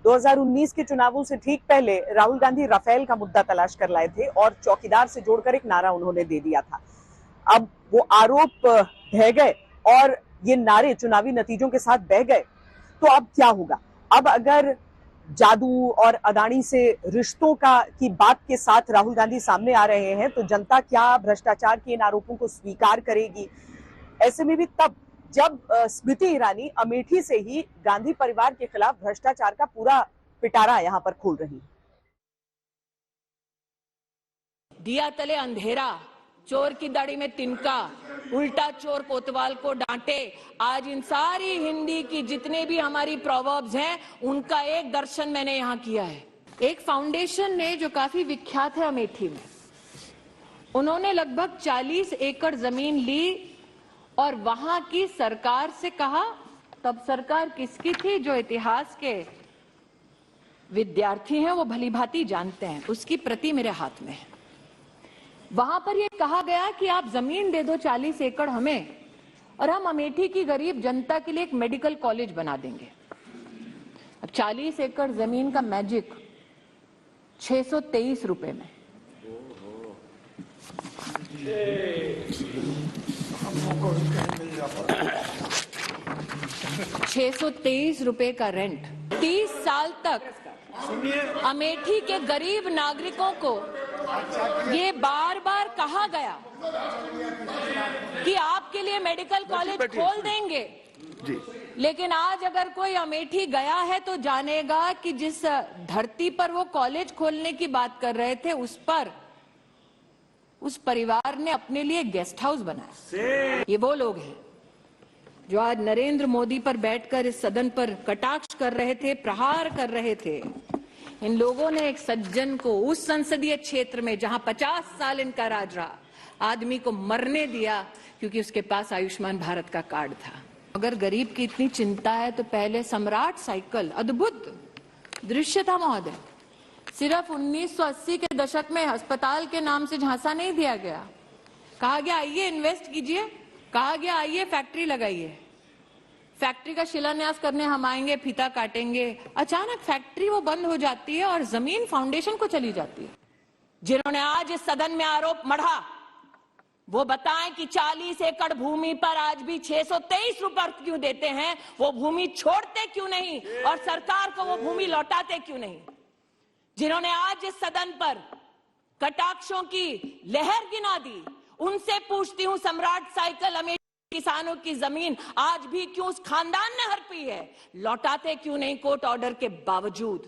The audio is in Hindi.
2019 के चुनावों से ठीक पहले राहुल गांधी राफेल का मुद्दा तलाश कर लाए थे और चौकीदार से जोड़कर एक नारा उन्होंने दे दिया था। अब वो आरोप ढह गए और ये नारे चुनावी नतीजों के साथ बह गए, तो अब क्या होगा? अब अगर जादू और अदानी से रिश्तों की बात के साथ राहुल गांधी सामने आ रहे हैं, तो जनता क्या भ्रष्टाचार के इन आरोपों को स्वीकार करेगी? ऐसे में भी तब जब स्मृति ईरानी अमेठी से ही गांधी परिवार के खिलाफ भ्रष्टाचार का पूरा पिटारा यहां पर खोल रही है। दिया तले अंधेरा, चोर की दाढ़ी में तिनका, उल्टा चोर कोतवाल को डांटे। आज इन सारी हिंदी की जितने भी हमारी प्रोवर्ब्स हैं, उनका एक दर्शन मैंने यहाँ किया है। एक फाउंडेशन ने जो काफी विख्यात है अमेठी में, उन्होंने लगभग 40 एकड़ जमीन ली और वहां की सरकार से कहा, तब सरकार किसकी थी? जो इतिहास के विद्यार्थी हैं वो भली भांति जानते हैं, उसकी प्रति मेरे हाथ में है। वहां पर यह कहा गया कि आप जमीन दे दो 40 एकड़ हमें और हम अमेठी की गरीब जनता के लिए एक मेडिकल कॉलेज बना देंगे। अब 40 एकड़ जमीन का मैजिक 623 रुपए में। 623 रुपए का रेंट। 30 साल तक अमेठी के गरीब नागरिकों को ये बार बार कहा गया कि आपके लिए मेडिकल कॉलेज खोल देंगे, लेकिन आज अगर कोई अमेठी गया है तो जानेगा कि जिस धरती पर वो कॉलेज खोलने की बात कर रहे थे, उस पर उस परिवार ने अपने लिए गेस्ट हाउस बनाया। ये वो लोग हैं जो आज नरेंद्र मोदी पर बैठकर इस सदन पर कटाक्ष कर रहे थे, प्रहार कर रहे थे। इन लोगों ने एक सज्जन को उस संसदीय क्षेत्र में जहां 50 साल इनका राज रहा, आदमी को मरने दिया क्योंकि उसके पास आयुष्मान भारत का कार्ड था। अगर गरीब की इतनी चिंता है तो पहले सम्राट साइकिल, अद्भुत दृश्य था महोदय। सिर्फ 1980 के दशक में अस्पताल के नाम से झांसा नहीं दिया गया, कहा गया आइए इन्वेस्ट कीजिए, कहा गया आइए फैक्ट्री लगाइए। फैक्ट्री का शिलान्यास करने हम आएंगे, फीता काटेंगे। अचानक फैक्ट्री वो बंद हो जाती है और जमीन फाउंडेशन को चली जाती है। जिन्होंने आज इस सदन में आरोप मढ़ा, वो बताएं कि 40 एकड़ भूमि पर आज भी 623 रुपए क्यों देते हैं? वो भूमि छोड़ते क्यों नहीं और सरकार को वो भूमि लौटाते क्यों नहीं? जिन्होंने आज इस सदन पर कटाक्षों की लहर गिना दी, उनसे पूछती हूं, सम्राट साइकिल अमेठी किसानों की जमीन आज भी क्यों उस खानदान ने हड़पी है? लौटाते क्यों नहीं कोर्ट ऑर्डर के बावजूद?